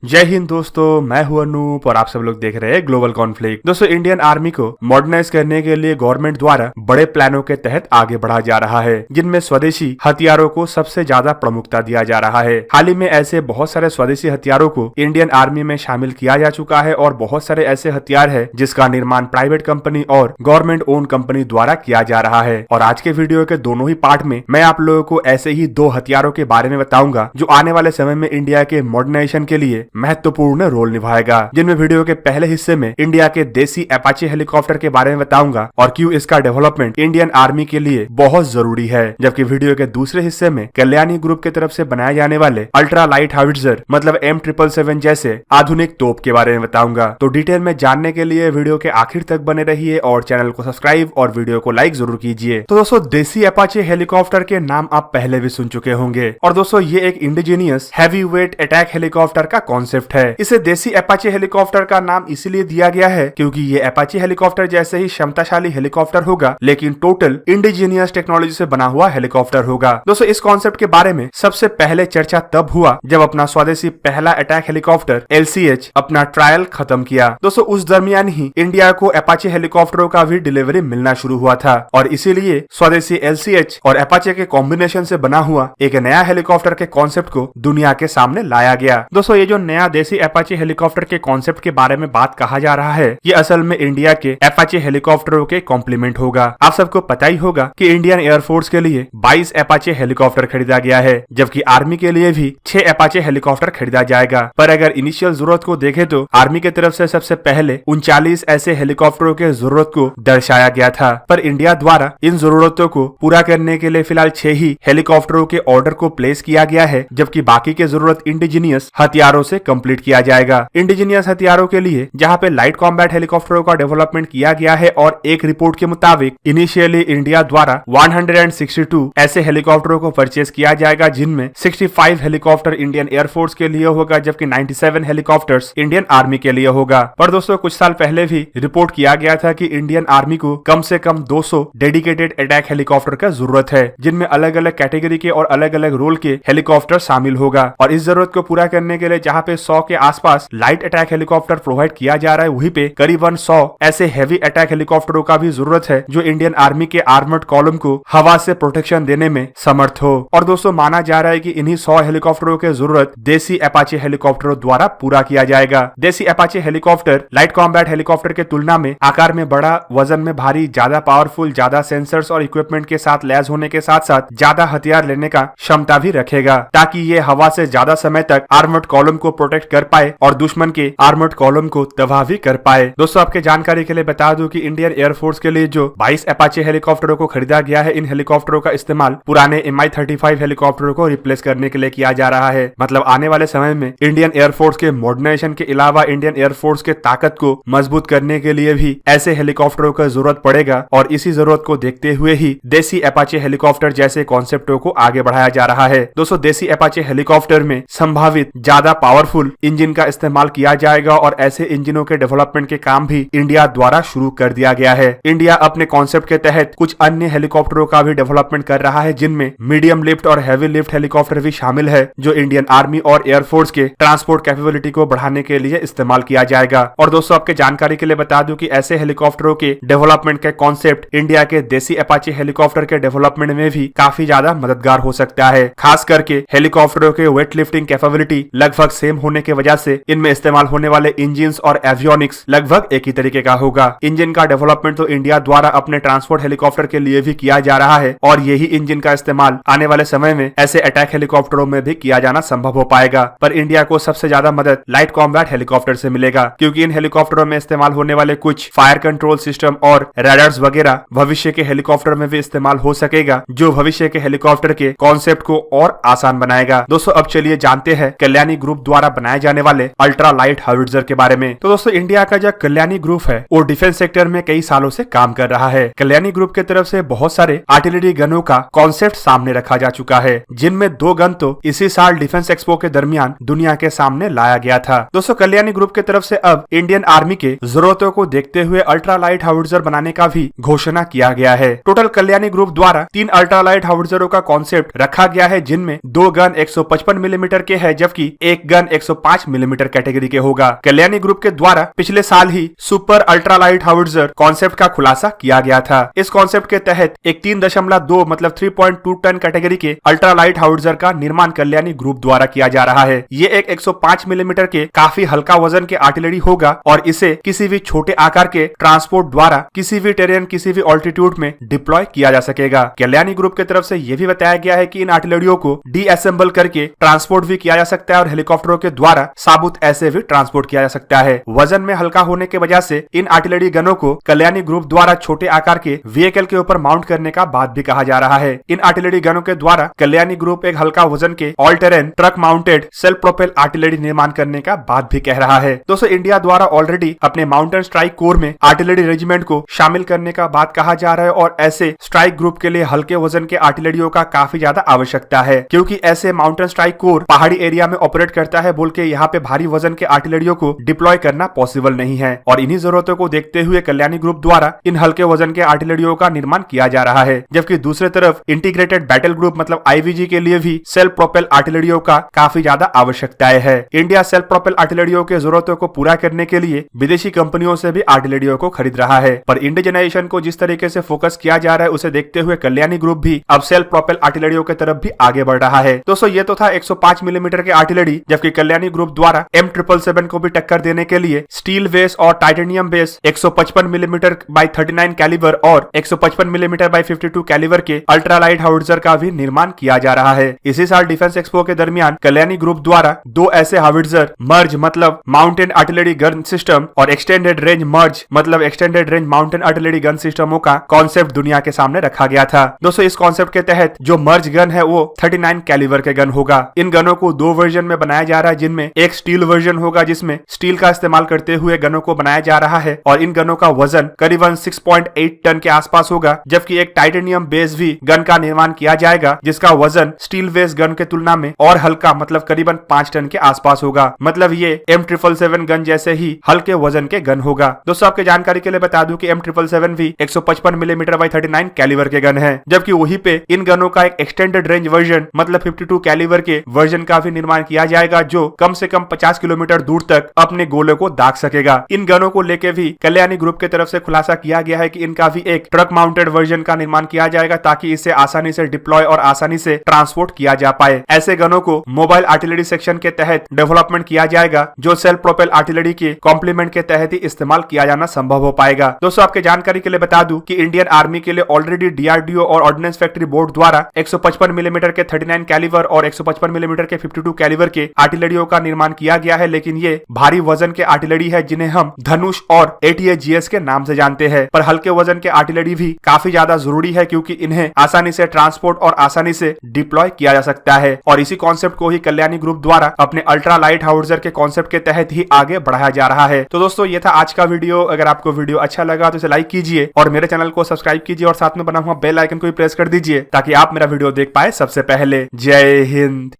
जय हिंद दोस्तों, मैं हूं अनूप और आप सब लोग देख रहे हैं ग्लोबल कॉन्फ्लिक्ट। दोस्तों, इंडियन आर्मी को मॉडर्नाइज करने के लिए गवर्नमेंट द्वारा बड़े प्लानों के तहत आगे बढ़ा जा रहा है, जिनमें स्वदेशी हथियारों को सबसे ज्यादा प्रमुखता दिया जा रहा है। हाल ही में ऐसे बहुत सारे स्वदेशी हथियारों को इंडियन आर्मी में शामिल किया जा चुका है और बहुत सारे ऐसे हथियार है जिसका निर्माण प्राइवेट कंपनी और गवर्नमेंट ओन कंपनी द्वारा किया जा रहा है। और आज के वीडियो के दोनों ही पार्ट में मैं आप लोगों को ऐसे ही दो हथियारों के बारे में बताऊंगा जो आने वाले समय में इंडिया के मॉडर्नाइजेशन के लिए महत्वपूर्ण रोल निभाएगा। जिनमें वीडियो के पहले हिस्से में इंडिया के देसी अपाचे हेलीकॉप्टर के बारे में बताऊंगा और क्यों इसका डेवलपमेंट इंडियन आर्मी के लिए बहुत जरूरी है, जबकि वीडियो के दूसरे हिस्से में कल्याणी ग्रुप की तरफ से बनाए जाने वाले अल्ट्रा लाइट हाविट्जर मतलब M777 जैसे आधुनिक तोप के बारे में बताऊंगा। तो डिटेल में जानने के लिए वीडियो के आखिर तक बने रहिए और चैनल को सब्सक्राइब और वीडियो को लाइक जरूर कीजिए। तो दोस्तों, देसी अपाचे हेलीकॉप्टर के नाम आप पहले भी सुन चुके होंगे और दोस्तों ये एक indigenous heavy weight attack helicopter का कॉन्सेप्ट है। इसे देसी अपाचे हेलीकॉप्टर का नाम इसीलिए दिया गया है क्योंकि ये अपाचे हेलीकॉप्टर जैसे ही क्षमताशाली हेलीकॉप्टर होगा, लेकिन टोटल इंडिजीनियस टेक्नोलॉजी से बना हुआ हेलीकॉप्टर होगा। दोस्तों, इस कॉन्सेप्ट के बारे में सबसे पहले चर्चा तब हुआ जब अपना स्वदेशी पहला अटैक हेलीकॉप्टर LCH अपना ट्रायल खत्म किया। दोस्तों, उस दरमियान ही इंडिया को अपाचे हेलीकॉप्टरों का भी डिलीवरी मिलना शुरू हुआ था और इसीलिए स्वदेशी LCH और अपाचे के कॉम्बिनेशन से बना हुआ एक नया हेलीकॉप्टर के कॉन्सेप्ट को दुनिया के सामने लाया गया। दोस्तों, ये जो नया देसी अपाचे हेलीकॉप्टर के कॉन्सेप्ट के बारे में बात कहा जा रहा है, ये असल में इंडिया के अपाचे हेलीकॉप्टरों के कॉम्प्लीमेंट होगा। आप सबको पता ही होगा कि इंडियन एयरफोर्स के लिए 22 अपाचे हेलीकॉप्टर खरीदा गया है, जबकि आर्मी के लिए भी 6 अपाचे हेलीकॉप्टर खरीदा जाएगा। पर अगर इनिशियल जरूरत को देखें तो आर्मी की तरफ से सबसे पहले 39 ऐसे हेलीकॉप्टरों के जरूरत को दर्शाया गया था, पर इंडिया द्वारा इन जरूरतों को पूरा करने के लिए फिलहाल 6 ही हेलीकॉप्टरों के ऑर्डर को प्लेस किया गया है, जबकि बाकी के जरूरत इंडिजीनियस हथियारों से कंप्लीट किया जाएगा। इंडिजीनियस हथियारों के लिए जहां पे लाइट कॉम्बैट हेलीकॉप्टरों का डेवलपमेंट किया गया है और एक रिपोर्ट के मुताबिक इनिशियली इंडिया द्वारा 162 ऐसे हेलीकॉप्टरों को परचेज किया जाएगा, जिनमें 65 हेलीकॉप्टर इंडियन एयरफोर्स के लिए होगा जबकि 97 हेलीकॉप्टर्स इंडियन आर्मी के लिए होगा। पर दोस्तों, कुछ साल पहले भी रिपोर्ट किया गया था कि इंडियन आर्मी को कम से कम 200 डेडिकेटेड अटैक हेलीकॉप्टर का जरूरत है, जिनमें अलग अलग कैटेगरी के और अलग अलग रोल के हेलीकॉप्टर शामिल होगा। और इस जरूरत को पूरा करने के लिए जहां पे 100 के आसपास लाइट अटैक हेलीकॉप्टर प्रोवाइड किया जा रहा है, वहीं पे करीबन 100 ऐसे हैवी अटैक हेलीकॉप्टरों का भी जरूरत है जो इंडियन आर्मी के आर्मर्ड कॉलम को हवा से प्रोटेक्शन देने में समर्थ हो। और दोस्तों, माना जा रहा है कि इन्हीं 100 हेलीकॉप्टरों की जरूरत देसी अपाचे हेलीकॉप्टरों द्वारा पूरा किया जाएगा। देसी Apache helicopter light combat helicopter के तुलना में आकार में बड़ा, वजन में भारी, ज्यादा पावरफुल, ज्यादा सेंसर्स और इक्विपमेंट के साथ लैस होने के साथ साथ ज्यादा हथियार लेने का क्षमता भी रखेगा, ताकि ये हवा से ज्यादा समय तक आर्मर्ड कॉलम को प्रोटेक्ट कर पाए और दुश्मन के आर्मर्ड कॉलम को तबाह भी कर पाए। दोस्तों, आपके जानकारी के लिए बता दूं कि इंडियन एयरफोर्स के लिए जो 22 अपाचे हेलीकॉप्टरों को खरीदा गया है, इन हेलीकॉप्टरों का इस्तेमाल पुराने Mi-35 हेलीकॉप्टरों को रिप्लेस करने के लिए किया जा रहा है। मतलब आने वाले समय में इंडियन एयरफोर्स के मॉडर्नाइजेशन के अलावा इंडियन एयरफोर्स के ताकत को मजबूत करने के लिए भी ऐसे हेलीकॉप्टरों का जरूरत पड़ेगा और इसी जरूरत को देखते हुए ही देसी अपाचे हेलीकॉप्टर जैसे कॉन्सेप्टों को आगे बढ़ाया जा रहा है। दोस्तों, देसी अपाचे हेलीकॉप्टर में संभावित ज्यादा पावरफुल इंजन का इस्तेमाल किया जाएगा और ऐसे इंजनों के डेवलपमेंट के काम भी इंडिया द्वारा शुरू कर दिया गया है। इंडिया अपने कॉन्सेप्ट के तहत कुछ अन्य हेलीकॉप्टरों का भी डेवलपमेंट कर रहा है, जिनमें मीडियम लिफ्ट और हैवी लिफ्ट हेलीकॉप्टर भी शामिल है, जो इंडियन आर्मी और एयरफोर्स के ट्रांसपोर्ट कैपेबिलिटी को बढ़ाने के लिए इस्तेमाल किया जाएगा। और दोस्तों, आपके जानकारी के लिए बता दूं कि ऐसे हेलीकॉप्टरों के डेवलपमेंट का कॉन्सेप्ट इंडिया के देसी अपाचे हेलीकॉप्टर के डेवलपमेंट में भी काफी ज्यादा मददगार हो सकता है। खास करके हेलीकॉप्टरों के वेट लिफ्टिंग कैपेबिलिटी लगभग सेम होने की वजह से इनमें इस्तेमाल होने वाले इंजन और एवियोनिक्स लगभग एक ही तरीके का होगा। इंजन का डेवलपमेंट तो इंडिया द्वारा अपने ट्रांसपोर्ट हेलीकॉप्टर के लिए भी किया जा रहा है और यही इंजन का इस्तेमाल आने वाले समय में ऐसे अटैक हेलीकॉप्टरों में भी किया जाना संभव हो पाएगा। पर इंडिया को सबसे ज्यादा मदद लाइट कॉम्बैट हेलीकॉप्टर से मिलेगा, क्योंकि इन हेलीकॉप्टरों में इस्तेमाल होने वाले कुछ फायर कंट्रोल सिस्टम और रडार्स वगैरह भविष्य के हेलीकॉप्टर में भी इस्तेमाल हो सकेगा, जो भविष्य के हेलीकॉप्टर के कॉन्सेप्ट को और आसान बनाएगा। दोस्तों, अब चलिए जानते हैं कल्याणी ग्रुप द्वारा बनाए जाने वाले अल्ट्रा लाइट हाविट्जर के बारे में। तो दोस्तों, इंडिया का जो कल्याणी ग्रुप है वो डिफेंस सेक्टर में कई सालों से काम कर रहा है। कल्याणी ग्रुप की तरफ से बहुत सारे आर्टिलरी गनों का कॉन्सेप्ट सामने रखा जा चुका है, जिनमें 2 गन तो इसी साल डिफेंस एक्सपो के दरमियान दुनिया के सामने लाया गया था। दोस्तों, कल्याणी ग्रुप की तरफ से अब इंडियन आर्मी के जरूरतों को देखते हुए अल्ट्रा लाइट हाविट्जर बनाने का भी घोषणा किया गया है। टोटल कल्याणी ग्रुप द्वारा 3 अल्ट्रा लाइट हाविट्जरों का कॉन्सेप्ट रखा गया है, जिनमें 2 गन 155 मिलीमीटर के है, जबकि एक गन गन 105 मिलीमीटर कैटेगरी के होगा। कल्याणी ग्रुप के द्वारा पिछले साल ही सुपर अल्ट्रा लाइट हाउविट्जर कॉन्सेप्ट का खुलासा किया गया था। इस कॉन्सेप्ट के तहत एक 3.2 मतलब 3.2 टन कैटेगरी के अल्ट्रा लाइट हाउविट्जर का निर्माण कल्याणी ग्रुप द्वारा किया जा रहा है। ये एक 105 मिलीमीटर के काफी हल्का वजन के आर्टिलरी होगा और इसे किसी भी छोटे आकार के ट्रांसपोर्ट द्वारा किसी भी टेरेन किसी भी ऑल्टीट्यूड में डिप्लॉय किया जा सकेगा। कल्याणी ग्रुप की तरफ से यह भी बताया गया है कि इन आर्टिलरियों को डीअसेंबल करके ट्रांसपोर्ट भी किया जा सकता है और हेलीकॉप्टरों के द्वारा साबुत ऐसे भी ट्रांसपोर्ट किया जा सकता है। वजन में हल्का होने की वजह से इन आर्टिलरी गनों को कल्याणी ग्रुप द्वारा छोटे आकार के व्हीकल के ऊपर माउंट करने का बात भी कहा जा रहा है। इन आर्टिलरी गनों के द्वारा कल्याणी ग्रुप एक हल्का वजन के all terrain truck mounted self propel artillery निर्माण करने का बात भी कह रहा है। दोस्तों इंडिया द्वारा ऑलरेडी अपने माउंटेन स्ट्राइक कोर में आर्टिलरी रेजिमेंट को शामिल करने का बात कहा जा रहा है और ऐसे स्ट्राइक ग्रुप के लिए हल्के वजन के आर्टिलरियों का काफी ज्यादा आवश्यकता है, क्योंकि ऐसे माउंटेन स्ट्राइक कोर पहाड़ी एरिया में ऑपरेट करता है बोल के यहाँ पे भारी वजन के आर्टिलरियों को डिप्लॉय करना पॉसिबल नहीं है। और इन्हीं जरूरतों को देखते हुए कल्याणी ग्रुप द्वारा इन हल्के वजन के आर्टिलरियों का निर्माण किया जा रहा है। जबकि दूसरी तरफ इंटीग्रेटेड बैटल ग्रुप मतलब आईवीजी के लिए भी सेल्फ प्रोपेल आर्टिलरियों का काफी ज्यादा आवश्यकताएं है। इंडिया सेल्फ प्रोपेल आर्टिलरियों के जरूरतों को पूरा करने के लिए विदेशी कंपनियों से भी आर्टिलरियों को खरीद रहा है, पर इंडिजनाइजेशन को जिस तरीके से फोकस किया जा रहा है उसे देखते हुए कल्याणी ग्रुप भी अब सेल्फ प्रोपेल आर्टिलरियों की तरफ भी आगे बढ़ रहा है। दोस्तों ये तो था 105 मिलीमीटर के आर्टिलरी, जबकि कल्याणी ग्रुप द्वारा M777 को भी टक्कर देने के लिए स्टील बेस और titanium base 155 millimetre by 39 calibre और 155 मिलीमीटर बाई 52 कैलिबर के अल्ट्रा लाइट हाउविट्जर का भी निर्माण किया जा रहा है। इसी साल डिफेंस एक्सपो के दरमियान कल्याणी ग्रुप द्वारा 2 ऐसे हाउविट्जर मर्ज मतलब माउंटेन आर्टिलरी गन सिस्टम और एक्सटेंडेड रेंज मर्ज मतलब extended range mountain artillery gun सिस्टमों का कॉन्सेप्ट दुनिया के सामने रखा गया था। दोस्तों इस कॉन्सेप्ट के तहत जो मर्ज गन है वो 39 कैलिबर के गन होगा। इन गनों को 2 वर्जन में बनाया जा रहा है, जिनमें एक स्टील वर्जन होगा जिसमें स्टील का इस्तेमाल करते हुए गनों को बनाया जा रहा है और इन गनों का वजन करीबन 6.8 टन के आसपास होगा। जबकि एक टाइटेनियम बेस भी गन का निर्माण किया जाएगा जिसका वजन स्टील बेस गन के तुलना में और हल्का मतलब करीबन 5 टन के आसपास होगा। मतलब ये M777 गन जैसे ही हल्के वजन के गन होगा। दोस्तों आपके जानकारी के लिए बता दूं कि M777 भी 155 मिलीमीटर बाई 39 कैलिबर के गन है, जबकि वहीं पे इन गनों का एक एक्सटेंडेड रेंज वर्जन मतलब 52 कैलिबर के वर्जन का भी निर्माण किया जाएगा जो कम से कम 50 किलोमीटर दूर तक अपने गोले को दाग सकेगा। इन गनों को लेके भी कल्याणी ग्रुप की तरफ से खुलासा किया गया है कि इनका भी एक ट्रक माउंटेड वर्जन का निर्माण किया जाएगा ताकि इसे आसानी से डिप्लॉय और आसानी से ट्रांसपोर्ट किया जा पाए। ऐसे गनों को मोबाइल आर्टिलरी सेक्शन के तहत डेवलपमेंट किया जाएगा जो सेल्फ प्रोपेल आर्टिलरी के कॉम्प्लीमेंट के तहत ही इस्तेमाल किया जाना संभव हो पाएगा। दोस्तों आपके जानकारी के लिए बता दूं कि इंडियन आर्मी के लिए ऑलरेडी डीआरडीओ और ऑर्डिनेंस फैक्ट्री बोर्ड द्वारा 155 मिलीमीटर के 39 कैलिबर और 155 मिलीमीटर के 52 कैलिबर के आर्टिलरियों का निर्माण किया गया है, लेकिन ये भारी वजन के आर्टिलरी है जिन्हें हम धनुष और ATAGS के नाम से जानते हैं। पर हल्के वजन के आर्टिलरी भी काफी ज्यादा जरूरी है क्योंकि इन्हें आसानी से ट्रांसपोर्ट और आसानी से डिप्लॉय किया जा सकता है और इसी कॉन्सेप्ट को ही कल्याणी ग्रुप द्वारा अपने अल्ट्रा लाइट हाउविट्जर के कॉन्सेप्ट के तहत ही आगे बढ़ाया जा रहा है। तो दोस्तों ये था आज का वीडियो। अगर आपको वीडियो अच्छा लगा तो इसे लाइक कीजिए और मेरे चैनल को सब्सक्राइब कीजिए और साथ में बना हुआ बेल आइकन को भी प्रेस कर दीजिए ताकि आप मेरा वीडियो देख पाए सबसे पहले। जय हिंद।